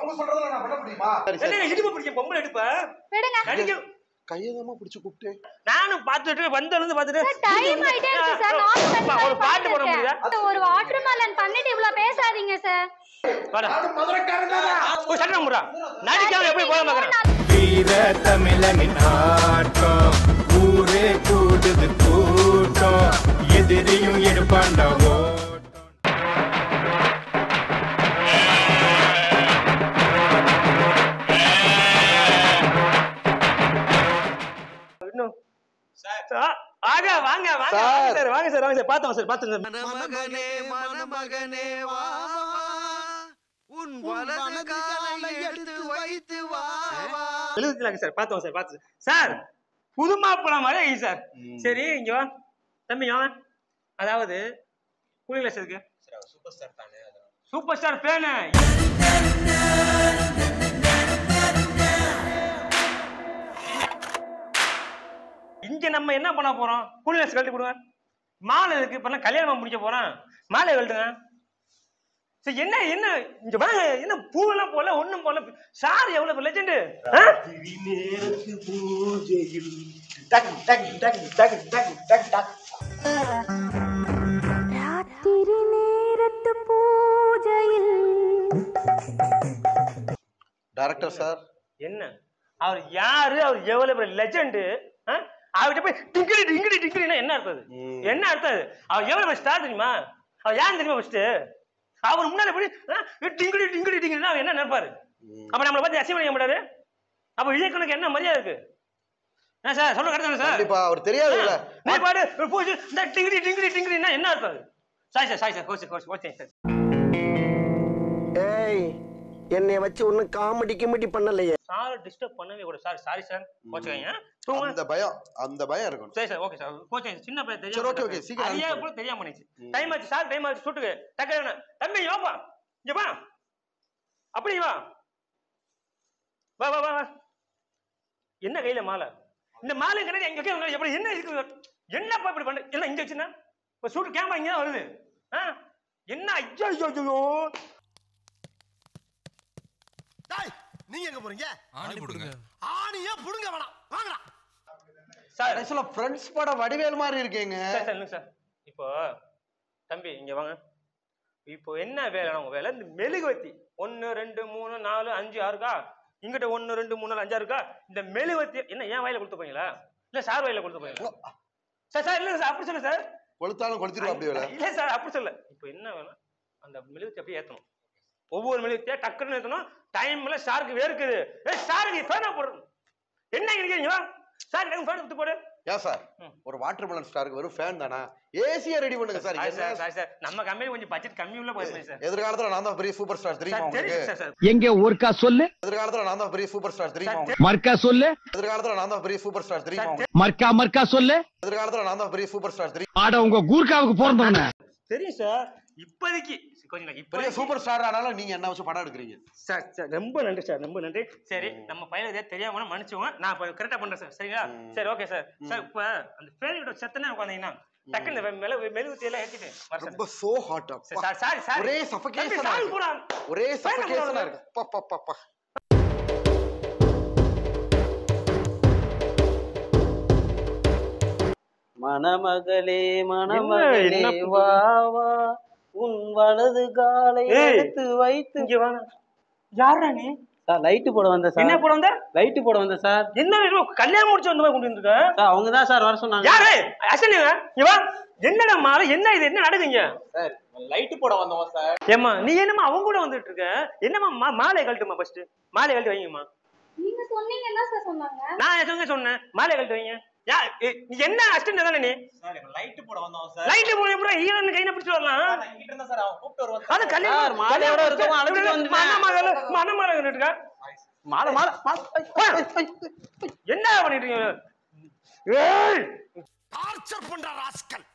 அவங்க சொல்றதல நான் பண்ண முடியுமா? என்ன இடுப்பு பிடிக்க பொம்பளை இடுப்ப விடுங்க. நடிக்க கையதமா பிடிச்சு கூப்பிட்டு நானும் பாத்துட்டு வந்தலந்து பாத்துட்டு டைம் ஆயிட்டே இருக்கு சார். நான் ஒரு பாட்டு போட முடியுதா? ஒரு வாட்டர்மெலன் பண்ணிட்டு இவ்ளோ பேசாதீங்க சார். நானும் மதுரைக்காரன் தான். ஒரு சட்டை முறா நடிக்காம எப்படி போக மாட்டேன். வீர தமிழனின் ஆட்டம் ஊரே கூடுது கூட்டம் எதிரியும் எடுப்பாண்டவோ. வாங்க வாங்க வாங்க சார் வாங்க சார் வாங்க சார் பாத்தோம் சார் பாத்தோம் மணமகனே மணமகனே வா உன் வலது காலை எடுத்து வைத்து வா எழுதிக்கலாங்க சார் பாத்தோம் சார் பாத்து சார் புது மாப்பிள்ளை மாதிரி சார். சரி இங்க வா தம்பி வா. அதாவது கூலிங் கிளாஸ் இருக்கு சூப்பர் ஸ்டார் தானே சூப்பர் ஸ்டார் ஃபேன். இங்க நம்ம என்ன பண்ண போறோம்? கூலிங் கிளாஸ் கழட்டி கொடுங்க. மாலை இருக்கு இப்ப கல்யாணம் முடிக்க போறோம். மாலை கழட்டுங்க. சரி என்ன என்ன இங்க வாங்க. என்ன பூவெல்லாம் போல ஒண்ணும் போல. சார் எவ்வளவு லெஜெண்ட். நேரத்து பூஜையில் டக் டக் டக் டக் டக் டக் டக். ராத்திரி நேரத்து பூஜையில் டைரக்டர் சார் என்ன அவர் யாரு? அவர் எவ்வளவு லெஜெண்ட். அவர்கிட்ட போய் டிங்கிரி டிங்கிரி டிங்கிரினா என்ன அர்த்தம்? என்ன அர்த்தம்? அவர் எவ்வளவு ஸ்டார் தெரியுமா? அவர் யாரும் தெரியுமா? ஃபர்ஸ்ட் அவர் முன்னாடி போய் டிங்கிரி டிங்கிரி டிங்கிரினா அவர் என்ன நினைப்பாரு? அப்ப நம்மளை பார்த்து அசிங்கம் பண்ண மாட்டாரு? அப்ப விஜயகனுக்கு என்ன மரியாதை இருக்கு? என்ன சார் சொல்ல கரெக்டான சார்? கண்டிப்பா அவர் தெரியாதுல்ல. நீ பாடு பூஜை இந்த டிங்கிரி டிங்கிரி டிங்கிரினா என்ன அர்த்தம்? Sai sir coach sir. ஏய் என்னைய வச்சு ஒண்ணும் காமெடி கிமெடி பண்ணலையே. சார் டிஸ்டர்ப் பண்ணவே கூட சார். Sorry sir கோச்சுக்கங்க. அந்த பயம் இருக்கும். சரி சார் ஓகே சார் கோச் சின்ன பையன் தெரியும். சரி ஓகே ஓகே சீக்கிரம் ஐயா கூட தெரியாம பண்ணிச்சு. டைம் ஆச்சு சார் டைம் ஆச்சு ஷூட்டுக்கு. டக்கறன தம்பி யோப்பா இங்க வா. அப்படி வா வா வா வா. என்ன கையில மாலை? இந்த மாலை கரெக்ட் எங்க கை எப்படி என்ன இருக்கு? என்னப்பா இப்படி பண்ண? என்ன இங்க வச்சுனா இப்ப ஷூட் கேமரா இங்க தான் வருது. என்ன ஐயோ ஐயோ. டேய் நீங்க எங்க போறீங்க? ஆணி புடுங்க. ஆணியே புடுங்க வேணாம். வாங்கடா. சார் ஆக்சுவலா ஃப்ரெண்ட்ஸ் பட வடிவேல் மாதிரி இருக்கீங்க. சார் சார் சார் இப்போ தம்பி இங்க வாங்க. இப்போ என்ன வேலை உங்க வேலை? இந்த மெழுகுவத்தி 1 2 3 4 5 6 இருக்கா? இங்கிட்ட 1 2 3 4 5 இருக்கா? இந்த மெழுகுவத்தி என்ன ஏன் வாயில கொடுத்து போறீங்களா? இல்ல சார் வாயில கொடுத்து போறீங்களா? சார் சார் இல்ல சார் அப்படி சொல்ல சார். கொளுத்தாலும் கொளுத்திடுவா அப்படி வேலை. இல்ல சார் அப்படி சொல்ல. இப்போ என்ன வேணும்? அந்த மெழுகுவத்தி அப்படியே ஏத்தணும். ஒவ்வொரு மெழுகுவத்தியா டக்குன்னு ஏத்தணும். டைம்ல சாருக்கு வேர்க்குது. சாருக்கு ஃபேனா போடணும். என்ன இருக்கீங்க? சார் எனக்கு ஃபேன் எடுத்து போடு. ஏன் சார் ஒரு வாட்டர்மெலன் ஸ்டாருக்கு வெறும் ஃபேன் தானா? ஏசியா ரெடி பண்ணுங்க சார். சார் நம்ம கம்பெனி கொஞ்சம் பட்ஜெட் கம்மி உள்ள போயிடுச்சு சார். எதிர்காலத்துல நான் தான் பெரிய சூப்பர் ஸ்டார் தெரியுமா உங்களுக்கு? எங்க ஒருக்கா சொல்லு. எதிர்காலத்துல நான் தான் பெரிய சூப்பர் ஸ்டார் தெரியுமா? மர்க்கா சொல்லு. எதிர்காலத்துல நான் தான் பெரிய சூப்பர் ஸ்டார் தெரியுமா? மர்க்கா சொல்லு. எதிர்காலத்துல நான் தான் பெரிய சூப்பர் ஸ்டார் தெரியும். ஆட உங்க கூர்க்காவுக்கு போறதவன தெரியும் சார். இப்போதைக்கு கொஞ்சம் பெரிய சூப்பர் ஸ்டார் ஆனால நீங்க என்ன வச்சு படம் எடுக்கிறீங்க சார்? சார் ரொம்ப நன்றி சார் ரொம்ப நன்றி. சரி நம்ம பையன் தெரியாம மன்னிச்சுவோங்க. நான் கரெக்டா பண்றேன் சார். சரிங்களா? சரி ஓகே சார். சார் இப்ப அந்த ஃபேனோட சத்தனே உட்கார்ந்தீங்கன்னா டக்குன்னு மெழுகுவத்தி எல்லாம் ஏத்திட்டு ரொம்ப சோ ஹாட் அப். சார் சாரி சார் ஒரே சஃபகேஷனா இருக்கு. ஒரே சஃபகேஷனா இருக்கு. பப்பப்பப்ப. மணமகளே மணமகளே வா வா உன் வலது காலை எடுத்து வைத்து இங்க வா. யாரா நீ? சார் லைட் போட வந்த சார். என்ன போட வந்த? லைட் போட வந்த சார். என்ன கல்யாணம் முடிச்சு வந்த மாதிரி கொண்டு வந்திருக்க சார்? அவங்க தான் சார் வர சொன்னாங்க. யாரு? அசலிங்க இங்க வா. என்னடா மாலை என்ன இது? என்ன நடக்குங்க? சார் லைட் போட வந்தோம் சார். ஏம்மா நீ என்னமா அவங்க கூட வந்துட்டு இருக்க? என்னமா மாலை கழட்டுமா ஃபர்ஸ்ட். மாலை கழட்டி வைங்கம்மா. நீங்க சொன்னீங்கன்னா சார் சொன்னாங்க. நான் எதுங்க சொன்னேன்? மாலை கழட்டி வைங்க. நீ என்ன அசிஸ்டன்ட் தானே நீ? சார் லைட் போட வந்தோம் சார். லைட் போட எப்பறம் ஈரன் கையில பிடிச்சு வரலாம்? இங்கிட்ட இருந்தா சார் அவன் கூப்பிட்டு வருவான். அத கல்யாணம் மாலையோட இருக்கவும் அழைச்சிட்டு வந்து மனமால இருக்கா? மாலை மாலை என்ன பண்ணிட்டு இருக்கீங்க? ஏய் டார்ச்சர் பண்ற ராஸ்கல்.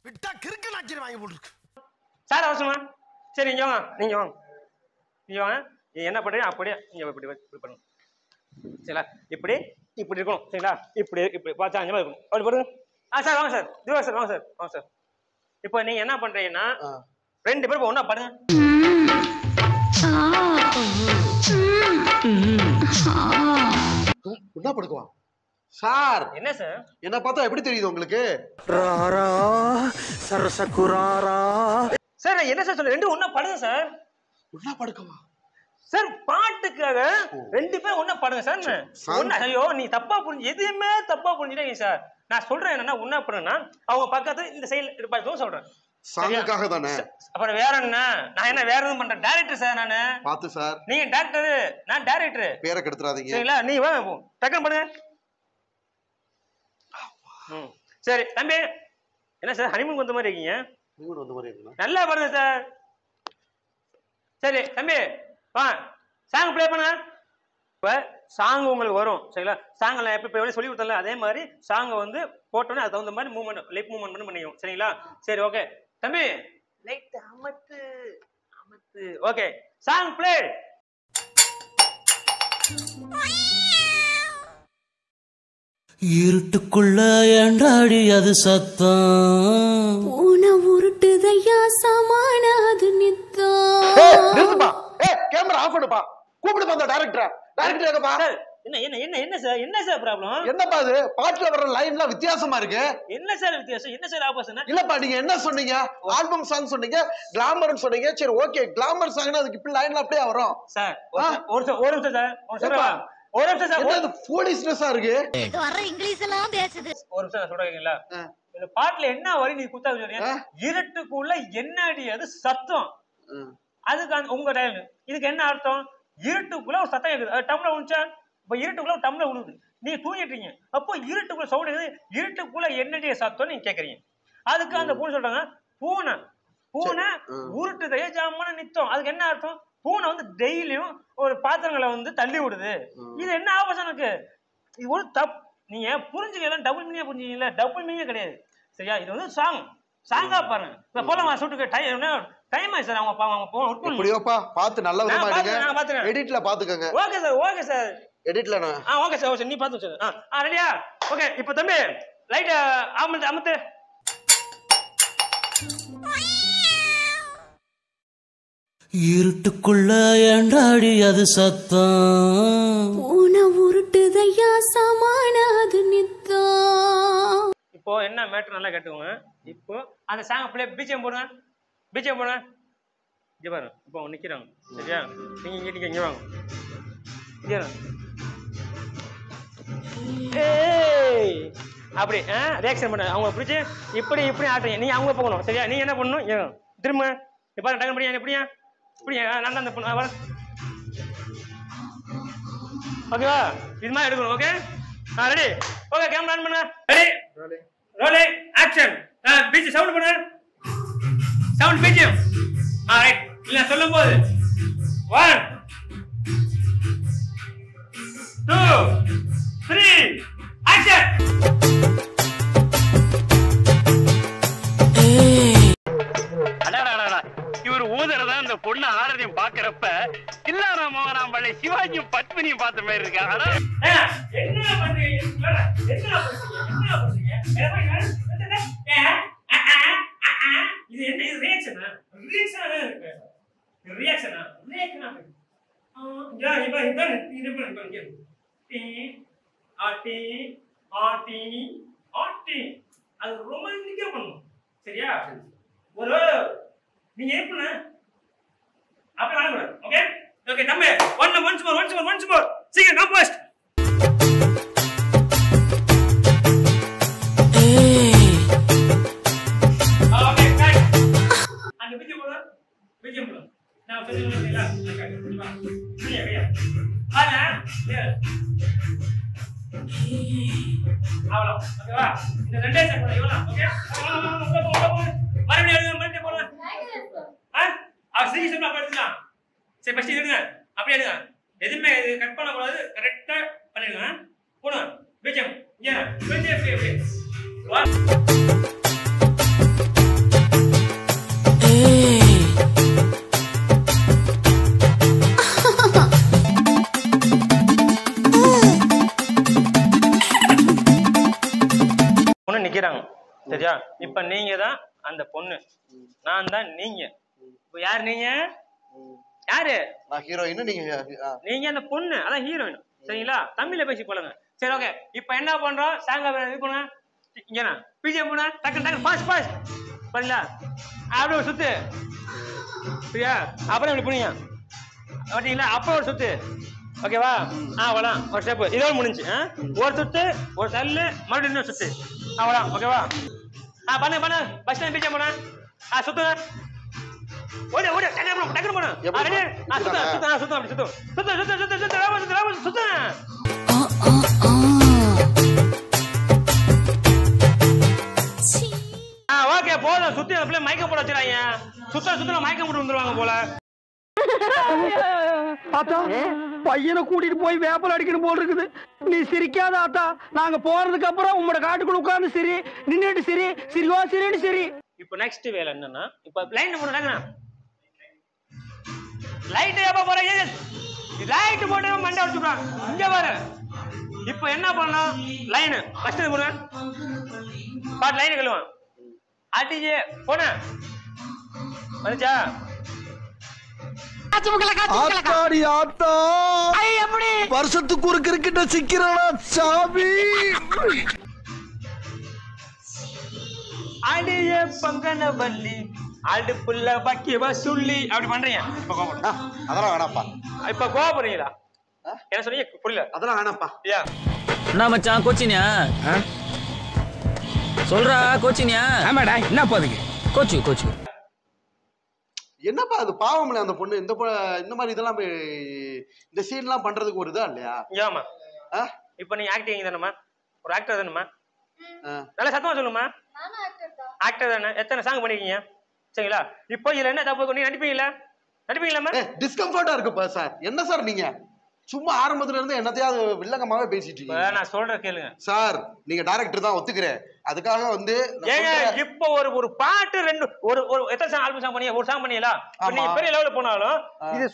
விட்டா கிறுக்கு நாக்கிர வாங்கி போட்டுருக்கு. சார் அவசரமா? சரி இங்க வாங்க. நீங்க வாங்க. நீங்க வாங்க. நீ என்ன பண்றீங்க அப்படியே நீங்க இப்படி பண்ணுங்க. சரிங்களா? இப்படி இப்படி இருக்கணும். சரிங்களா? இப்படி இப்படி பார்த்தா அஞ்சமா இருக்கணும். அப்படி போடுங்க. சார் வாங்க சார். திவா சார் வாங்க சார். வாங்க சார். இப்போ நீங்க என்ன பண்றீங்கன்னா 2 பேரும் ஒண்ணா பாருங்க. என்ன படுக்குவா சார்? என்ன சார்? என்ன பார்த்தா எப்படி தெரியுது உங்களுக்கு? ராரா சரசகுராரா. சார் நான் என்ன சார் சொல்ல, ரெண்டு ஒண்ணா பாடுங்க சார். என்ன படுக்குவா சார் பாட்டுக்காக ரெண்டு பேரும் ஒண்ணா பாடுங்க சார். ஒண்ணா. ஐயோ நீ தப்பா புரிஞ்சு, எதுவுமே தப்பா புரிஞ்சுட்டீங்க சார். நான் சொல்றேன் என்னன்னா ஒண்ணா பண்ணுன்னா அவங்க பக்கத்துல இந்த சைடுல இருப்பாங்க சொல்றேன். சாங்குக்காக தானே. அப்புறம் வேற என்ன, நான் என்ன வேற எதுவும் பண்றேன்? டைரக்டர் சார் நானு. பாத்து சார். நீங்க டைரக்டர், நான் டைரக்டர். பேரை கெடுத்துறாதீங்க. சரிங்களா? நீ வாங்க டக்குனு பண்ணுங்க. சரி தம்பி, என்ன சார் ஹனிமூன் வந்த மாதிரி இருக்கீங்க? ஹனிமூன் வந்த மாதிரி இருக்குண்ணா. நல்லா பாருங்க சார். சரி தம்பி வா, சாங் ப்ளே பண்ணுங்க. இப்போ சாங் உங்களுக்கு வரும் சரிங்களா? சாங் நான் எப்போ எவ்வளோ சொல்லி கொடுத்தல அதே மாதிரி சாங்கை வந்து போட்டோன்னே அது தகுந்த மாதிரி மூவ்மெண்ட், லிப் மூவ்மெண்ட் பண்ணி பண்ணிக்கும் சரிங்களா? சரி ஓகே தம்பி, லைட் அமத்து அமத்து. Okay song play. இருட்டுக்குள்ள ஏண்டாடி அது சத்தம் பூனை உருட்டுதையா சமான அது நித்தம். நிறுத்துப்பா. கேமரா ஆஃப் பண்ணுப்பா. கூப்பிடுப்பா அந்த டைரக்டரை. டைரக்டர் எங்கப்பா? என்ன என்ன என்ன என்ன சார், என்ன சார் ப்ராப்ளம்? என்னப்பா இது பாட்டுல வர்ற லைன்லாம் வித்தியாசமா இருக்கு. என்ன சார் வித்தியாசம், என்ன சார் ஆப்போசிட்? இல்லப்பா நீங்க என்ன சொன்னீங்க? ஆல்பம் சாங் சொன்னீங்க, கிளாமர்னு சொன்னீங்க. சரி ஓகே, கிளாமர் சாங்னா அதுக்கு இப்படி லைன்ல அப்படியே வரும் சார். ஒரு நிமிஷம் சார், ஒரு நிமிஷம் சார். அது ஃபூலிஷ்னஸா இருக்கு. இது வர இங்கிலீஷ் எல்லாம் பேசுது. ஒரு நிமிஷம் சொல்றீங்களா? இந்த பாட்டுல என்ன வரி நீ குத்தா சொல்றீங்க? இருட்டுக்குள்ள என்னடி அது சத்தம். அதுக்கு உங்க டைம் இதுக்கு என்ன அர்த்தம்? இருட்டுக்குள்ள ஒரு சத்தம் கேக்குது, டம்ளர் விழுந்துச்சா? இப்ப இருட்டுக்குள்ள ஒரு டம்ளர் விழுது, நீ தூங்கிட்டீங்க. அப்போ இருட்டுக்குள்ள சவுண்ட் இருக்குது, இருட்டுக்குள்ள என்னடி சத்தம் நீங்க கேக்குறீங்க. அதுக்கு அந்த பூனை சொல்றாங்க பூனை பூனை உருட்டுதைய ஜாமான நித்தம். அதுக்கு என்ன அர்த்தம்? பூனை வந்து டெய்லியும் ஒரு பாத்திரங்களை வந்து தள்ளி விடுது. இது என்ன ஆபோசம் இருக்கு? இது ஒரு தப்பு. நீங்க புரிஞ்சுக்கலாம், டபுள் மீனிங்கா புரிஞ்சுக்கீங்களா? டபுள் மீனிங்கா கிடையாது சரியா? இது வந்து சாங்கா பாருங்க. இப்ப போலாம் ஷூட்டுக்கு டைம் ஆயிடுச்சு சார். அவங்க எப்படியோப்பா பார்த்து நல்ல விதமா எடுங்க. எடிட்ல பாத்துக்கங்க. Okay sir, okay sir. எடிட்ல ஓகே சார், ஓகே நீ பாத்து சார். ரெடியா? ஓகே இப்போ தம்பி லைட் அமத்து. இருட்டுக்குள்ள ஏண்டாடி அது சத்தம் பூனை உருட்டுதையா சமான அது நித்தம். இப்போ என்ன மேட்டர் நல்லா கேட்டுக்கோங்க. இப்போ அந்த சாங் ப்ளே பிஜிஎம் போடுங்க, பிஜிஎம் போடுங்க. இங்க பாருங்க, இப்போ நிக்கிறாங்க சரியா? நீங்க இங்க வாங்க. அப்படி ரியாக்ஷன் பண்ண அவங்க பிடிச்சி இப்படி இப்படி ஆட்டுறீங்க. நீங்க அவங்க போகணும் சரியா? நீங்க என்ன பண்ணணும்? திரும்ப இப்ப டக்கு பண்ணியா எப்படியா இப்படியா? நான் தான் அந்த பொண்ணு வர. ஓகேவா? இது மாதிரி எடுக்கணும். Okay ready? Okay camera on பண்ணு. Ready rolling action. BG sound பண்ணு. Sound BGM. ரைட். இல்ல சொல்லும் போது 1 2 3 ஆக்ஷன். இவர் ஊதறதா அந்த பொண்ணு ஆரதியம் பாக்குறப்ப இல்லாரா மோகனாம் பள்ளி சிவாஜியும் பத்மினியும் பார்த்த மாதிரி இருக்கா? என்ன பண்றீங்க? இது என்ன ரியாக்ஷனா? ரியாக்ஷனா இருக்கு. ரியாக்ஷனா ரியாக்ஷனா யா இது பண்ணு. ஆட்டி ஆட்டி ஆட்டி அது ரொமான்டிக்கா பண்ணணும் சரியா? ஒரு நீங்க எப்பன அப்படி வாங்க. ஓகே ஓகே தம்பி once more சீக்கிரம் கம் ஃபர்ஸ்ட். Okay cut. அந்த பிஜிஎம் போடு. நான் சொல்லுறேன்ல சரியா? ஆனா அவ்வளோ ஓகேவா? இந்த ரெண்டே செகண்ட் இவ்வளோ. ஓகே மறுபடியும் போடுங்க. சீக்கிரம் எடுத்துக்கலாம். சரி ஃபர்ஸ்ட் எடுங்க, அப்படியே எடுங்க. எதுவுமே இது கட் பண்ணக்கூடாது, கரெக்டா பண்ணிடுங்க. போடுங்க பிஜிஎம். இங்க அப்படியே பொண்ணு நிக்கிறாங்க சரியா? இப்ப நீங்க தான் அந்த பொண்ணு, நான் தான் நீங்க. இப்ப யாரு நீங்க? யாரு? நான் ஹீரோயின், நீங்க நீங்க அந்த பொண்ணு, அதான் ஹீரோயின் சரிங்களா? தமிழ்ல பேசி போலங்க. சரி ஓகே இப்போ என்ன பண்றோம் சாங்க இது பண்ணுங்க இங்கண்ணா பிஜிஎம் பண்ண டக்கு டக்கு பாஸ் பாஸ் பண்ணல அப்படியே ஒரு சுத்து சரியா அப்புறம் இப்படி புரியுங்க ஓகேங்களா அப்புறம் ஒரு சுத்து ஓகேவா அவ்வளோதான் ஒரு ஸ்டெப் இதோட முடிஞ்சு ஒரு சுத்து ஒரு சல்லு மறுபடியும் இன்னொரு சுத்து அவ்வளோதான் ஓகேவா பண்ணு பண்ணு பஸ் ஸ்டாண்ட் பிஜிஎம் பண்ண சுத்துங்க ஓடி ஓடி டக்கு டக்கு பண்ணு சுத்து சுத்து சுத்து அப்படி சுத்து சுத்து சுத்து சுத்து சுத்து சுத்து ஓகே போதும் சுத்தி அந்த பிள்ளை மயக்கம் போட வச்சுறாங்க சுத்த மயக்கம் போட்டு வந்துருவாங்க போல ஆத்தா பையனை கூட்டிட்டு போய் வேப்பல் அடிக்கணும் போல் இருக்குது நீ சிரிக்காத ஆத்தா நாங்க போறதுக்கு அப்புறம் உங்களோட காட்டுக்குள்ள உட்கார்ந்து சரி நின்னுட்டு சரி சிரிவா சரின்னு சரி இப்போ நெக்ஸ்ட் வேலை என்னன்னா இப்போ லைன் போடுறாங்க லைட் எப்ப போறீங்க லைட் போட்டு மண்டை அடிச்சுடுறான் இங்க பாரு இப்போ என்ன பண்ணணும் லைன் ஃபர்ஸ்ட் போடுங்க பாட் லைன் கழுவான் அடியே போன வந்துச்சா ஆத்தாடி ஆத்தா வருஷத்துக்கு ஒரு கிரிக்கெட்ட சிக்கிறானா சாமி அடியே பங்கனவல்லி அடுப்புள்ள பக்கிவ சொல்லி அப்படி பண்றீங்க அதெல்லாம் வேணாப்பா இப்ப கோவப்படுறீங்களா என்ன சொன்னீங்க புரியல அதெல்லாம் வேணாப்பா என்ன மச்சான் கோச்சினியா சொல்றா கோச்சினியா ஆமாடா என்ன போதுங்க கோச்சு என்னப்பா அது பாவம்ல அந்த பொண்ணு இந்த மாதிரி இதெல்லாம் இந்த சீன்லாம் பண்றதுக்கு ஒரு இதா இல்லையா ஏமா இப்ப நீங்க ஆக்டிங் தானம்மா ஒரு ஆக்டர் தானம்மா நல்லா சத்தமா சொல்லுமா ஆக்டர் தானே எத்தனை சாங் பண்ணிருக்கீங்க சரிங்களா இப்போ இதுல என்ன தப்பு நீ நடிப்பீங்களா டிஸ்கம்ஃபர்ட்டா இருக்குப்பா சார் என்ன சார் நீங்க சும்மா ஆரம்பத்துல இருந்து என்னத்தையாவது வில்லங்கமாவே பேசிட்டு இருக்கீங்க நான் சொல்றேன் கேளுங்க சார் நீங்க டைரக்டர் தான் ஒத்துக்கிறேன் அதுக்காக வந்து இப்போ ஒரு பாட்டு ரெண்டு ஒரு எத்தனை சாங் ஆல்பம் சாங் பண்ணீங்க ஒரு சாங் பண்ணீங்களா நீங்க பெரிய லெவல்ல போனாலும் இது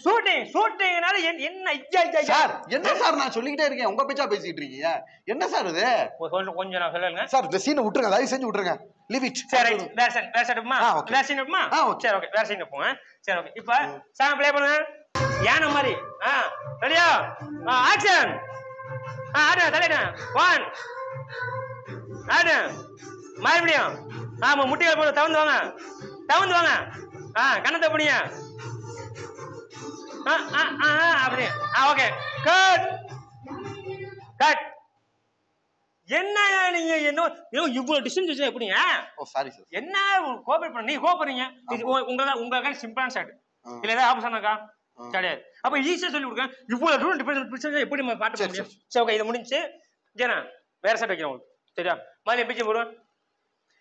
ஷூட்டிங்னால என்ன சார் என்ன சார் நான் சொல்லிக்கிட்டே இருக்கேன் உங்க பேச்சா பேசிட்டு இருக்கீங்க என்ன சார் இது கொஞ்சம் நான் சொல்லுங்க சார் இந்த சீனை விட்டுருங்க தயவு செஞ்சு விட்டுருங்க லீவ் இட் சரி வேற சீன் எடுப்போமா சரி ஓகே வேற சீன் போங்க சரி ஓகே இப்போ சாங் ப்ளே பண்ணுங்க யானை மாதிரி ரெடியா ஆக்ஷன் ஆடு தலைடா 1 ஆடு மறுபடியும் ஆமா முட்டிகள் போட்டு தவந்து வாங்க கண்ணத்தை பிடிங்க அப்படி ஓகே கட் என்ன நீங்க என்ன இவ்வளவு டிஸ்டன்ஸ் வச்சு எப்படிங்க சாரி சார் என்ன கோஆபரேட் பண்ண நீ கோஆபரேட்ங்க உங்களுக்கு சிம்பிளான ஷாட் இல்ல ஏதாவது ஆப்ஷன் இருக்கா கிடையாது அப்ப ஈஸியா சொல்லி கொடுங்க இவ்வளவு தூரம் டிஃபரன்ஸ் எப்படி நம்ம பாட்டு முடியும் சரி ஓகே இது முடிஞ்சு ஜனா வேற ஷாட் வைக்கிறோம் சரியா மாதிரி பீச்சை போடுவோம்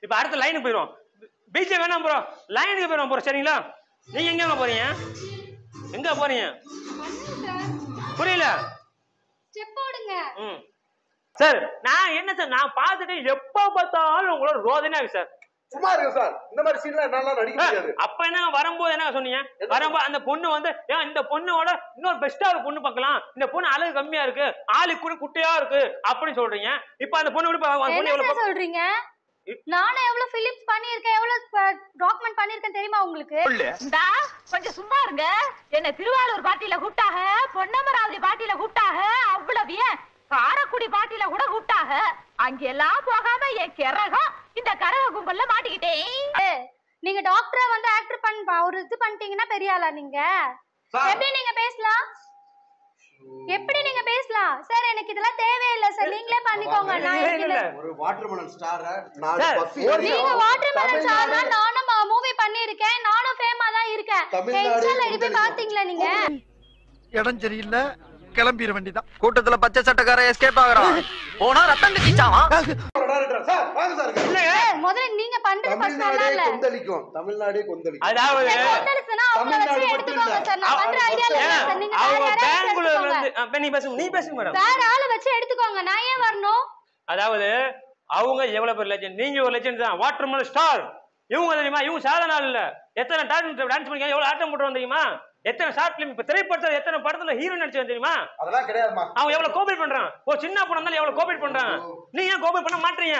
இப்ப அடுத்த லைனுக்கு போயிடுவோம் பீச்சை வேணாம் போறோம் லைனுக்கு போயிடுவோம் போறோம் சரிங்களா நீங்க எங்க போறீங்க புரியல சார் நான் என்ன சார் நான் பார்த்துட்டு எப்ப பார்த்தாலும் உங்களோட ரோதனையா இருக்கு சார் சும்மா இருக்கு சார் இந்த மாதிரி சீன்ல என்னால நடிக்க முடியாது அப்ப என்ன வரும்போது என்ன சொன்னீங்க வரும்போது அந்த பொண்ணு வந்து ஏன் இந்த பொண்ணோட இன்னொரு பெஸ்டா ஒரு பொண்ணு பார்க்கலாம் இந்த பொண்ணு அழகு கம்மியா இருக்கு ஆளு கூட குட்டையா இருக்கு அப்படின்னு சொல்றீங்க இப்ப அந்த பொண்ணு என்ன சொல்றீங்க நானும் எவ்வளவு பிலிம்ஸ் பண்ணிருக்கேன் எவ்வளவு டாக்குமெண்ட் பண்ணிருக்கேன் தெரியுமா உங்களுக்கு கொஞ்சம் சும்மா இருங்க என்ன திருவாரூர் பாட்டியில கூப்பிட்டாக பொன்னமராவதி பாட்டியில கூப்பிட்டாக அவ்வளவு ஏன் காரக்குடி பாட்டியில கூட கூப்பிட்டாக அங்கெல்லாம் போகாம என் கிறகம் இந்த கரக கும்பல்ல மாட்டிக்கிட்டேன் நீங்க டாக்டரா வந்து ஆக்டர் பண்ண ஒரு இது பண்ணிட்டீங்கன்னா பெரிய ஆளா நீங்க எப்படி நீங்க பேசலாம் சார் எனக்கு இதெல்லாம் தேவையில்லை சார் நீங்களே பண்ணிக்கோங்க நான் ஒரு வாட்டர்மெலன் ஸ்டார் நீங்க வாட்டர்மெலன் ஸ்டார் நானும் மூவி பண்ணிருக்கேன் நானும் ஃபேமா தான் இருக்கேன் இன்ஸ்டால இது பாத்தீங்களா நீங்க இடம் சரியில்லை கிளம்பிட வேண்டியதான் கூட்டத்துல பச்சை சட்டக்கார எஸ்கேப் ஆகுறான் போனா ரத்தம் கட்டிச்சாவான் சார் வாங்க சார் முதல்ல நீங்க பண்றது ஃபர்ஸ்ட் நல்லா இல்ல தமிழ்நாடே கொந்தளிக்கும் அதாவது கொந்தளிச்சனா அவங்கள வச்சு எடுத்துக்கோங்க சார் நான் பண்ற ஐடியால இல்ல சார் நீங்க பெங்களூர்ல இருந்து நீ பேசுங்க மேடம் வேற ஆளு வச்சு எடுத்துக்கோங்க நான் ஏன் வரணும் அதாவது அவங்க எவ்வளவு பேர் லெஜெண்ட் நீங்க ஒரு லெஜெண்ட் தான் வாட்டர்மெலன் ஸ்டார் இவங்க தெரியுமா இவங்க சாதாரண ஆள் இல்ல எத்தனை டான்ஸ் பண்ணி எவ்வளவு ஆட்டம் போட்டு தெரியுமா எத்தனை ஷார்ட் பிலிம் இப்ப திரைப்படத்துல எத்தனை படத்துல ஹீரோ நடிச்சவன் தெரியுமா அதெல்லாம் கிடையாதுமா அவன் எவ்வளவு கோஆபரேட் பண்றான் ஒரு சின்ன படம் இருந்தாலும் எவ்வளவு கோஆபரேட் பண்றான் நீ ஏன் கோஆபரேட் பண்ண மாட்டீங்க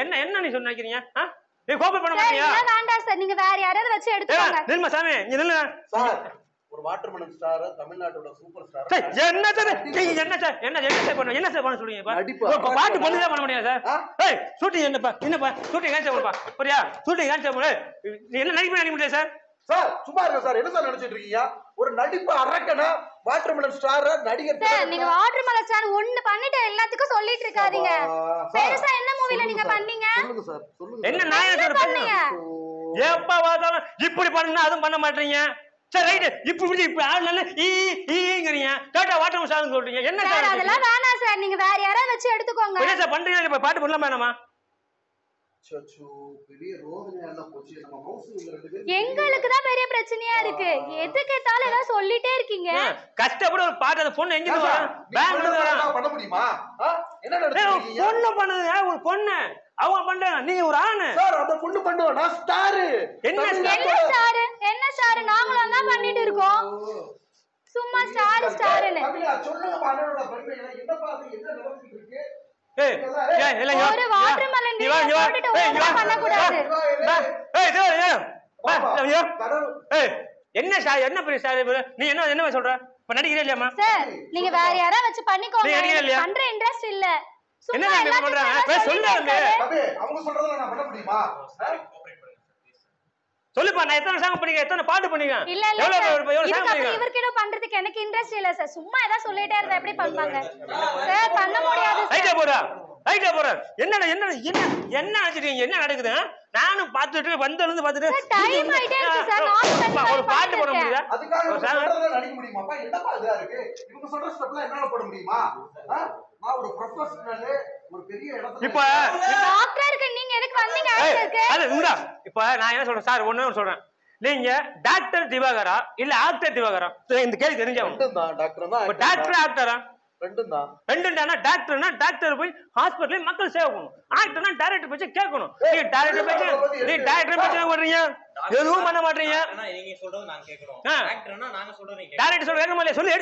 என்ன நீ சொன்ன நினைக்கிறீங்க நீ கோஆபரேட் பண்ண மாட்டீங்க வேண்டாம் சார் நீங்க வேற யாராவது வச்சு எடுத்துக்கோங்க நில்மா சாமி நீ நில்லு சார் ஒரு வாட்டர்மெலன் ஸ்டார், தமிழ்நாட்டோட சூப்பர் ஸ்டார். என்ன சார் என்ன சார் பண்ண சொல்றீங்க? பாட்டு பண்ணிதான் பண்ண முடியாது சார். ஷூட்டிங் என்னப்பா ஷூட்டிங் கேன்சல் பண்ணுப்பா. புரியா? ஷூட்டிங் கேன்சல் பண்ணு. என்ன நடிக்க முடியாது சார்? சார் சும்மா இருங்க சார். என்ன சார் நினைச்சிட்டு இருக்கீங்க? ஒரு நடிப்பு அரக்கனா வாட்டர்மெலன் ஸ்டார் நடிகர் சார். நீங்க வாட்டர்மெலன் ஸ்டார் ஒன்னு பண்ணிட்டு எல்லாத்துக்கும் சொல்லிட்டு இருக்காதீங்க. பெருசா என்ன மூவில நீங்க பண்ணீங்க? சொல்லுங்க சார், சொல்லுங்க. என்ன நான் பண்ணீங்க? எப்ப வாதாலும் இப்படி பண்ணா அதுவும் பண்ண மாட்டீங்க. சரி ரைட். இப்படி ஆளு ஈங்கறீங்க. கேட்டா வாட்டர்மெலன் ஸ்டார்னு சொல்றீங்க. என்ன சார் அதெல்லாம் வேணாம் சார். நீங்க வேற யாராவது வச்சு எடுத்துக்கோங்க. என்ன சார் பண்றீங்க? இப்ப பாட்டு பண்ணலாமா வேணாமா? பெரிய ரோதனையா போச்சு. நம்ம மவுசுல ரெண்டு பேரும் எங்களுக்கு தான் பெரிய பிரச்சனையா இருக்கு. எது கேட்டாலும் ஏதாவது சொல்லிட்டே இருக்கீங்க. கஷ்டப்பட ஒரு பாட்டு அந்த பொண்ணு எங்க இருந்து வர? பேங்க்ல இருந்து பண்ண முடியுமா? என்ன நடக்குது? பொண்ணு பண்ணுது. ஒரு பொண்ணு அவங்க பண்றாங்க. நீங்க ஒரு ஆணு சார். அந்த பொண்ணு பண்ணுவா. நான் ஸ்டார். என்ன ஸ்டார்? என்ன ஸ்டார்? நாங்களும் தான் பண்ணிட்டு இருக்கோம். சும்மா ஸ்டார்னு சொல்லுங்க. பாடலோட பெருமை என்னப்பா? அது என்ன நடந்துட்டு இருக்கு? ஒரு வாட்டர்மெலன் நீ போட்டுட்டு ஓவரா பண்ண கூடாது. என்ன சார்? என்ன பெரிய சார்? நீ என்ன சொல்ற? இப்ப நடிக்கிறே இல்லையாமா? சார் நீங்க வேற யாரா வச்சு பண்ணிக்கோங்க. பண்ற இன்ட்ரஸ்ட் இல்ல. என்ன பண்றாங்க? சொல்லுங்க. அவங்க சொல்றத நான் பண்ண முடியுமா? சொல்லுப்பா. நான் எத்தனை சாங் பண்ணீங்க? எத்தனை பாட்டு பண்ணீங்க? இல்ல இவர்கிட்ட பண்றதுக்கு எனக்கு இன்ட்ரஸ்ட் இல்ல சார். சும்மா ஏதாவது சொல்லிட்டே இருந்தா எப்படி பண்ணுவாங்க சார்? பண்ண முடியாது. ரைட்டா போறா. என்ன நினைச்சிட்டீங்க? என்ன நடக்குது? நானும் பாத்துட்டு வந்ததுல பாத்துட்டு டைம் ஆயிட்டே இருக்கு சார். ஒரு பாட்டு போட முடியுதா? அதுக்காக சொல்றத நடிக்க முடியுமாப்பா? என்னப்பா இதா இருக்கு? இவங்க சொல்ற ஸ்டெப்லாம் என்னால போட முடியுமா? நான் ஒரு ப்ரொபஷனல், ஒரு பெரிய இடத்துல இப்ப டாக்டருக்கு நீங்க எதுக்கு வந்தீங்க? இப்ப நான் என்ன சொல்றேன் சார்? ஒண்ணு சொல்றேன். நீங்க டாக்டர் திவாகரா இல்ல ஆக்டர் திவாகரா? இந்த கேள்வி தெரிஞ்சவங்க டாக்டர் தான். டாக்டர் ஆக்டரா? ரெண்டும் தான். டாக்டர்னா டாக்டர் போய் ஹாஸ்பிடல்ல மக்கள் சேவை பண்ணணும். ஆக்டர்னா டைரக்டர் பேச்ச கேட்கணும். நீ டைரக்டர் பேச்ச ஓடுறீங்க. எதுவும் பண்ண மாட்டீங்க. நீங்க சொல்றது நான் கேக்குறோம். ஆக்டர்னா நாங்க சொல்றது நீங்க டைரக்டர் சொல்ற வேணுமா இல்லையா? சொல்லி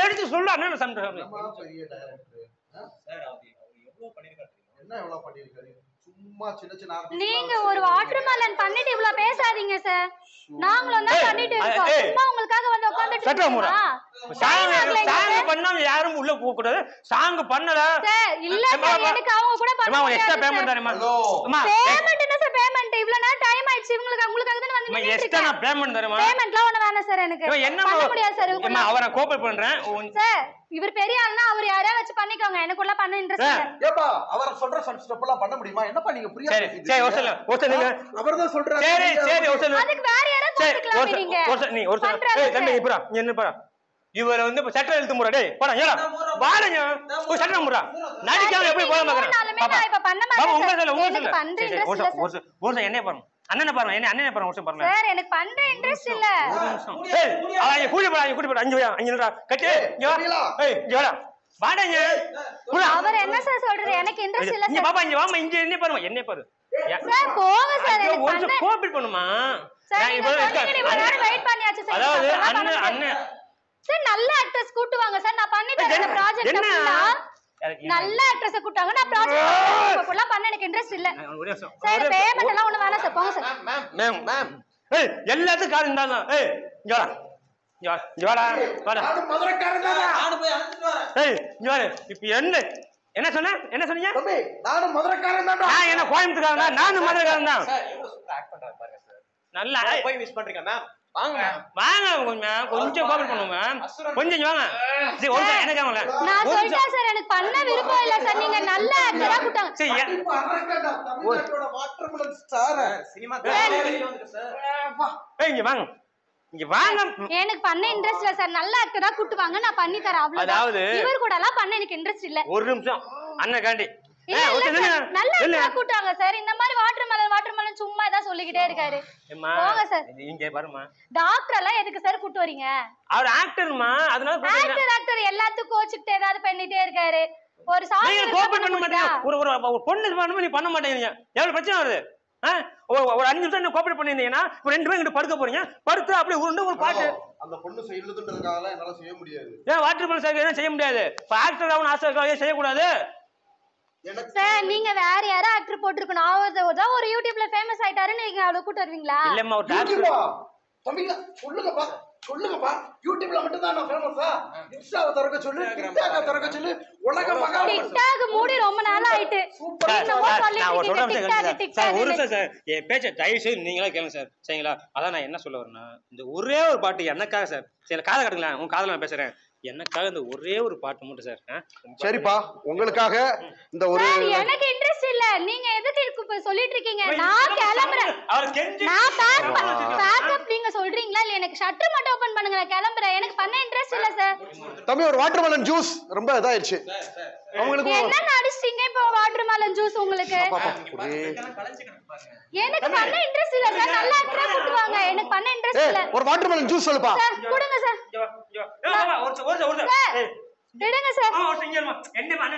எடுத்து சொல்லு. அண்ணா சம்டைம் பெரிய டைரக்டர் சார். அவர் எவ்வளவு பண்ணிருக்காரு? என்ன எவ்வளவு பண்ணிருக்காரு? சும்மா சின்ன நீங்க ஒரு வாட்டர்மெலன் பண்ணிட்டு இவ்வளவு பேசாதீங்க சார். நாங்களும் தான் பண்ணிட்டு இருக்கோம். சும்மா உங்களுக்காக வந்து உட்கார்ந்துட்டு இருக்கோமா? சாங் பண்ணாம யாரும் உள்ள போக கூடாது. சாங் பண்ணல சார். இல்ல சார் எனக்கு அவங்க கூட பண்ண முடியாது. எக்ஸ்ட்ரா பேமெண்ட் தரேமா? பேமெண்ட் என்ன சார்? பேமெண்ட் இவ்வளவு நேரம் டைம் ஆயிடுச்சு. உங்களுக்காக தான் வந்து நின்னுட்டு இருக்கேன். Extra payment தரேமா? பேமெண்ட்லாம் ஒண்ணு வேணாம் சார். எனக்கு என்ன பண்ண முடியாது சார். அவரை கோஆபரேட் பண்றேன் சார். இவர் பெரிய ஆள்னா அவர் யாரையா வச்சு பண்ணிக்கோங்க. எனக்குள்ள பண்ண இன்ட்ரஸ்ட் இல்ல. ஏப்பா அவர் சொல்ற ஸ்டெப் எல்லாம் பண்ண முடியுமா? என்னப்பா நீங்க புரியாத? சரி ஒருத்தங்க அவர்தான் சொல்றாரு. சரி ஒருத்தங்க அதுக்கு வேற யாரா போட்டுக்கலாம் நீங்க. நீ ஒருத்தங்க தம்பி இப்பறா நீ என்ன பரா இவர வந்து சட்டை எழுத்து முறா. டேய் போடா ஏடா வாடங்க. ஒரு சட்டை முறா. நடிக்காம எப்படி போட மாட்டேன். நான் இப்ப பண்ண மாட்டேன். உங்க சொல்ல சரி என்ன பாருங்க. அண்ணனை பாருங்க. அண்ணனை பாருங்க. ஒரு பாருங்க சார். எனக்கு பண்ற இன்ட்ரஸ்ட் இல்ல. ஏய் கூடி போடா. அங்க நில்றா. கட்டி இங்க வா. இங்க வாடா. வாடங்க. அவர் என்ன சார் சொல்றது? எனக்கு இன்ட்ரஸ்ட் இல்ல சார். இங்க பாப்பா இங்க வாமா. இங்க என்ன பாருங்க. என்ன பாரு சார். போங்க சார். எனக்கு ஒரு கோஆபரேட் பண்ணுமா? நான் இவ்வளவு வெயிட் பண்ணியாச்சு சார். அதாவது அண்ணன் சார் நல்ல ஆக்டர்ஸ் கூட்டு வாங்க சார். நான் பண்ணி தரேன் ப்ராஜெக்ட் ஃபுல்லா. நல்ல ஆக்ட்ரஸ் கூட்டாங்க. நான் ப்ராஜெக்ட் ஃபுல்லா பண்ண எனக்கு இன்ட்ரஸ்ட் இல்ல சார். பேமெண்ட் எல்லாம் ஒண்ணு வேணாம் சார். போங்க சார். மேம் ஏய் எல்லாத்துக்கும் கால் இந்தாங்க. ஏய் இங்க வாடா. இங்க வாடா. நான் மதுரைக்காரன் தான். நான் போய் அழைச்சிட்டு வரேன். ஏய் இங்க வாடா. இப்போ என்ன சொன்னீங்க? தம்பி நானும் மதுரைக்காரன் தான். நான் என்ன கோயம்புத்தூர்காரனா? நானும் மதுரைக்காரன் தான். சார் இவ்வளவு சூப்பரா ஆக்ட் பண்றாரு பாருங்க சார். நல்லா போய் மிஸ் பண்றீங்க மேம். வாங்க கொஞ்சம் கோஆபரேட் பண்ணுங்க மேம். கொஞ்சம் வாங்க. சரி ஓகே எனக்கு வாங்க. நான் சொல்றேன் சார். எனக்கு பண்ண விருப்பம் இல்ல சார். நீங்க நல்ல ஆக்டரா கூட்டாங்க. சரி தமிழ்நாட்டோட வாட்டர்மெலன் ஸ்டார் சினிமா வெளிய வந்துட்டு சார். ஏய் இங்க வாங்க. எனக்கு பண்ண இன்ட்ரஸ்ட் இல்ல சார். நல்ல ஆக்டரா கூட்டு வாங்க. நான் பண்ணி தரேன். அவ்வளவுதான். இவர் கூட எல்லாம் பண்ண எனக்கு இன்ட்ரஸ்ட் இல்ல. ஒரு நிமிஷம் அண்ணன் காண்டி. நல்ல ஆக்டரா கூட்டாங்க சார். இந்த மாதிரி வாட்டர்மெலன் சும்மா ஏதாவது சொல்லிக்கிட்டே இருக்காரு. போங்க சார். நீங்க பாருமா. டாக்டர் எல்லாம் எதுக்கு சார் கூட்டு வரீங்க? அவர் ஆக்டர்மா. அதனால ஆக்டர் எல்லாத்துக்கும் கோச்சிக்கிட்டு ஏதாவது பண்ணிட்டே இருக்காரு. ஒரு சாங் நீங்க கோஆபரேட் பண்ண மாட்டீங்க. ஒரு பொண்ணு பண்ணனும் நீ பண்ண மாட்டேங்கறீங்க. எவ்வளவு பிரச்சனை வருது? ஒரு 5 நிமிஷம் கோஆபரேட் பண்ணிருந்தீங்கன்னா இப்ப 2 பேரும் இங்க படுக்க போறீங்க. படுத்து அப்படியே உருண்டு ஒரு பாட்டு. அந்த பொண்ணு செய்யறதுன்றதுக்காக என்னால செய்ய முடியாது. ஏன் வாட்டர்மெலன் சார் செய்ய முடியாது? ஆக்டர் ஆகணும் ஆசைக்காக செய்ய கூடாது. சார் நீங்க வேற யாரா ஆக்டர் போட்டுருக்கணும். அவர்தான் ஒரு யூடியூப்ல ஃபேமஸ் ஆயிட்டாரு. நீங்க அவளை கூட்டு வருவீங்களா? இல்லம்மா ஒரு டாக்டர் தம்பிங்க சொல்லுங்கப்பா. சொல்லுங்கப்பா. யூடியூப்ல மட்டும் தான் நான் ஃபேமஸா? இன்ஸ்டாவை திறக்க சொல்லு, டிக்டாக்கை திறக்க சொல்லு. உலக மகா டிக்டாக் மூடி ரொம்ப நாள் ஆயிட்டு. என்னமோ சொல்லிட்டு இருக்கீங்க சார் ஒரு சார் என் பேச்ச தயவு செய்து நீங்களா கேளுங்க சார். சரிங்களா? அதான் நான் என்ன சொல்ல வரேன்னா, இந்த ஒரே ஒரு பாட்டு எனக்காக சார். சரி காதை கட்டுங்களேன், உங்க காதுல நான் பேசுறேன். எனக்காக இந்த ஒரே ஒரு பாட்டு மட்டும் சார். சரிப்பா, உங்களுக்காக இந்த ஒரு எனக்கு இன்ட்ரெஸ்ட் இல்ல. நீங்க எதுக்கு இப்ப சொல்லிட்டு இருக்கீங்க? நான் கிளம்புறேன். நான் பேக்கப் நீங்க சொல்றீங்களா இல்ல? எனக்கு ஷட்டர் மட்டும் ஓபன் பண்ணுங்க, நான் கிளம்புறேன். எனக்கு பண்ண இன்ட்ரெஸ்ட் இல்ல சார். தம்பி ஒரு வாட்டர்மெலன் ஜூஸ் ரொம்ப இதாயிருச்சு. உங்களுக்கு என்ன நடிச்சீங்க இப்போ வாட்டர்மெலன் ஜூஸ் உங்களுக்கு? எனக்கு பண்ண இன்ட்ரெஸ்ட் இல்ல சார். நல்லா ஆக்டரா கூட்டுவாங்க. எனக்கு பண்ண இன்ட்ரெஸ்ட் இல்ல. ஒரு வாட்டர்மெலன் ஜூஸ் சொல்லுப்பா. சார் கொடுங்க சார். விடுங்க சார். என்ன பண்ண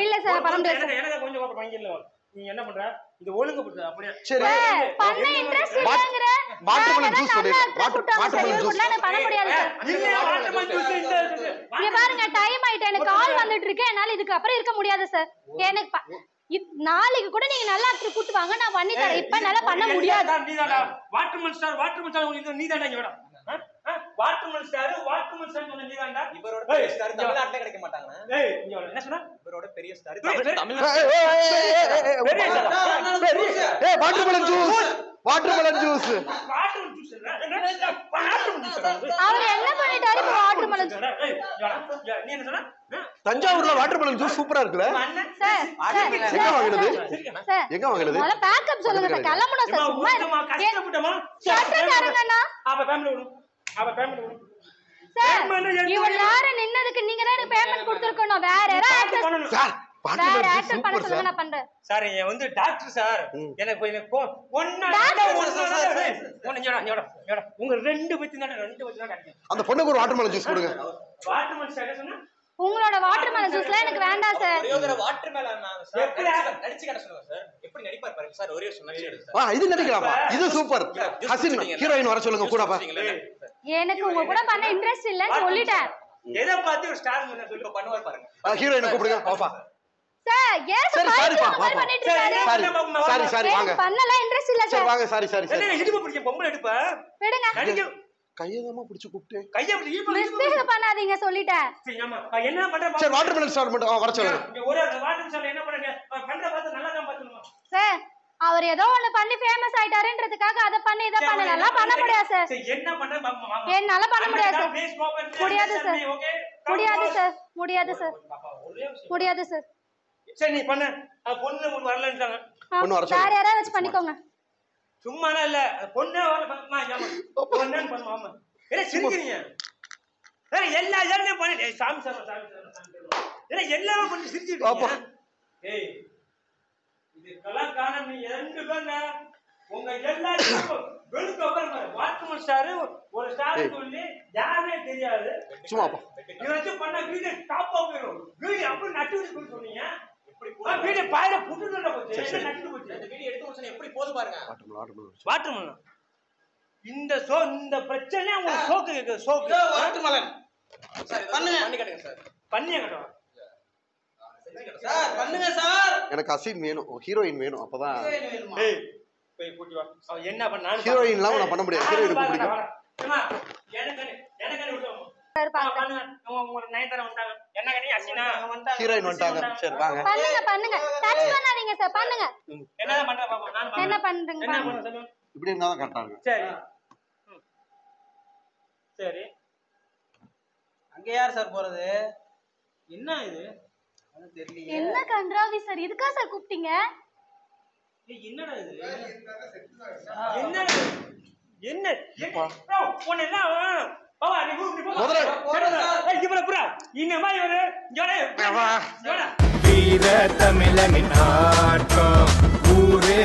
இல்ல சார் பண்ண முடியாது. எனக்கு கொஞ்சம் வாங்கிடல. நீ என்ன பண்ற? இது ஒழுங்கு போடு அப்படியே. சரி பண்ண இன்ட்ரெஸ்ட் இல்லங்கற. வாட்டர்மெலன் ஜூஸ் சொல்லு. வாட்டர்மெலன் ஜூஸ் பண்ண முடியாது சார். இல்ல வாட்டர்மெலன் ஜூஸ் இங்க பாருங்க டைம் ஆயிட்டு. எனக்கு கால் வந்துட்டு இருக்கு. என்னால இதுக்கு அப்புறம் இருக்க முடியாது சார். எனக்கு நாளைக்கு கூட நீங்க நல்லா ஆக்டர் கூட்டி வாங்க, நான் பண்ணி தரேன். இப்ப என்னால பண்ண முடியாது. நீதாடா வாட்டர்மெலன் ஸ்டார் நீதாடா இங்க வாடா. வாட்டர்மெலன் ஸ்டார் சொன்ன நீதாடா. இவரோட பெரிய ஸ்டார் தமிழ்நாட்டுல கிடைக்க மாட்டாங்க. ஏய் இங்க வா. என்ன சொன்னா? இவரோட பெரிய ஸ்டார் ஏய் வாட்டர்மெலன் ஜூஸ். Watermelon juice. அவர் என்ன பண்ணிட்டாரு? இப்போ வாட்டர்மெலன் ஜூஸ். நீ என்ன சொன்னா? தஞ்சாவூர்ல வாட்டர்மெலன் ஜூஸ் சூப்பரா இருக்குல சார். எங்க வாங்குனது? சார் எங்க வாங்குனது? முதல்ல பேக்கப் சொல்லுங்க சார். கிளம்பணும் சார். சும்மா கஷ்டப்பட்டமா ஷட்டர் தரங்கண்ணா. அப்ப ஃபேமிலி விடு. சார் இவ்வளவு நேரம் நின்னதுக்கு நீங்க தான் எனக்கு பேமெண்ட் கொடுத்திருக்கணும். வேற யாரா ஆக்டர் சார் வேற ஆக்டர் பண்ண சொல்லுங்க, நான் பண்றேன். சார் நீங்க வந்து டாக்டர் சார். எனக்கு உங்க ரெண்டு பத்தி தான் கிடைக்கும். அந்த பொண்ணுக்கு ஒரு வாட்டர்மெலன் ஜூஸ் கொடுங்க. வாட்டர்மெலன் ஸ்டார் சொன்னா உங்களோட வாட்டர்மெலன் ஜூஸ்ல எனக்கு வேண்டாம் சார். ஒரே ஒரு வாட்டர்மெலன் சார் நடிச்சு காட்ட சொல்லுங்க சார். எப்படி நடிப்பார் பாருங்க சார். ஒரே ஒரு நடிச்சு எடுங்க சார். இது நடிக்கலாமா? இது சூப்பர். ஹசின் ஹீரோயின் வர சொல்லுங்க கூடப்பா. எனக்கு உங்க கூட பண்ண இன்ட்ரெஸ்ட் இல்லன்னு சொல்லிட்டேன். எதை பார்த்து ஒரு ஸ்டார் முன்ன சொல்லி பண்ணுவார் பாருங்க. ஹீரோயினை கூப்பிடுங்க பாப்பா. சார் ஏன் சார் சாரிப்பா பண்ணிட்டு இருக்காரு? சாரி வாங்க. பண்ணல இன்ட்ரெஸ்ட் இல்ல சார். வாங்க சாரி. என்ன இடுப்பு பிடிக்க பொம்பளை எடுப்பா? விடுங்க. நடிக்க கையதமா பிடிச்சு கூப்பிட்டு கைய பிடிச்சு மிஸ்டேக் பண்ணாதீங்க சொல்லிட்டேன். சரி ஆமா என்ன பண்ற? சரி வாட்டர்மெலன் ஸ்டார் மட்டும் வர சொல்லுங்க. இங்க ஒரு வாட்டர் ஸ்டார் என்ன பண்றீங்க? பண்ற பார்த்து நல்லா தான் பாத்துக்கணும் சார். அவர் ஏதோ ஒண்ணு பண்ணி ஃபேமஸ் ஆயிட்டாருன்றதுக்காக அத பண்ணி இத பண்ண நல்லா பண்ண முடியாது சார். சரி என்ன பண்ற? என்னால பண்ண முடியாது சார். முடியாது சார். முடியாது சார். முடியாது சார். முடியாது சார். சரி நீ பண்ணு. பொண்ணு வரலன்றாங்க. பொண்ணு வர சொல்லுங்க. வேற யாராவது வச்சு பண்ணிக்கோங்க. சும்மானா இல்ல பொண்ணே வரலமா ஏமா பொண்ணேன்னு பண்ணுவாமா. என்ன சிரிக்கிறீங்க? ஏய் எல்லா ஜனமே பண்ணி சாமி ஏன்னா எல்லாமே பண்ணி சிரிச்சிட்டு. ஏய் இது கலாக்கான நீ ரெண்டு பேர்ல உங்க எல்லாரும் வெளுக்க உட்காருங்க. வாட்டர்மெலன் ஸ்டார் ஒரு ஸ்டார் சொல்லி யாருமே தெரியாது. சும்மாப்பா இவன் வச்சு பண்ண வீடியோ டாப் போயிடும். வீடியோ அப்படி நட்டு வச்சு சொன்னீங்க. வீடியோ பாயில புட்டுல போச்சு. என்ன நட்டு போச்சு? அந்த வீடியோ எடுத்து வச்சா எப்படி போது பாருங்க. வாட்டர்மெலன் இந்த பிரச்சனை உங்களுக்கு சோக்கு கேக்குது. சோக்கு வாட்டர்மெலன் சார் பண்ணுங்க. பண்ணி காட்டுங்க சார். பண்ணிய காட்டுங்க சார். பண்ணுங்க சார். எனக்கு அசின் வேணும், ஹீரோயின் வேணும். அப்பதான் ஏய் போய் கூட்டி வா. அவ என்ன பண்ணா? ஹீரோயின் இல்லாம நான் பண்ண முடியாது. ஹீரோயின் பிடிக்கும். ஏமா எனக்கு விடுங்க. பாருங்க உங்க நயன்தாரா வந்தாங்க. என்ன கனி அசினா வந்தாங்க. ஹீரோயின் வந்தாங்க. சரி வாங்க. பண்ணுங்க. டச் பண்ணாதீங்க சார். பண்ணுங்க. என்னதான் பண்ற பாப்பா? நான் என்ன பண்றீங்க? என்ன பண்ண சொல்லுங்க. இப்படி இருந்தா தான் கரெக்ட்டா இருக்கும். சரி சரி. அங்க யார் சார் போறது? என்ன இது? தெரியல. என்ன கன்றாவி சார்? இதுக்கா சார் கூப்பிட்டீங்க? என்னடா இது? என்ன ஒண்ணு என்ன பாவா நீ போ. ஏய் இவர புரா இங்க மா இவரு வீர தமிழனின் ஆட்டம் ஊரே